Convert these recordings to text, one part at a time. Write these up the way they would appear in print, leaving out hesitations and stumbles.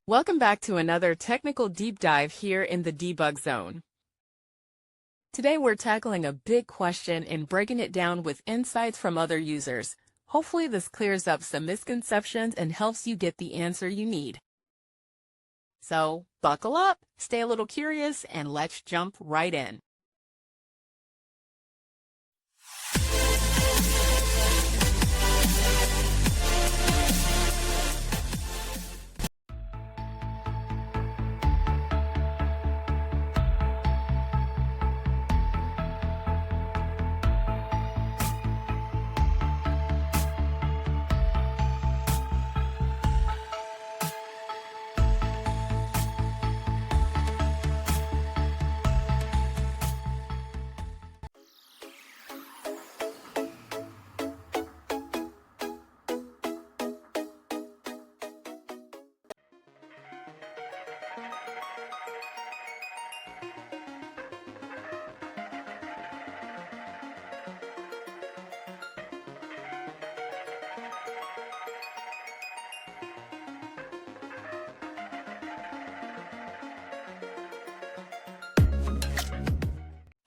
Welcome back to another technical deep dive here in the debug zone. Today we're tackling a big question and breaking it down with insights from other users. Hopefully this clears up some misconceptions and helps you get the answer you need. So buckle up, stay a little curious, and let's jump right in.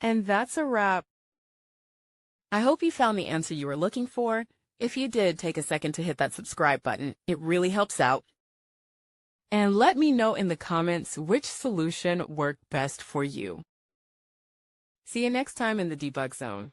And that's a wrap. I hope you found the answer you were looking for. If you did, take a second to hit that subscribe button. It really helps out. And let me know in the comments which solution worked best for you. See you next time in the debug zone.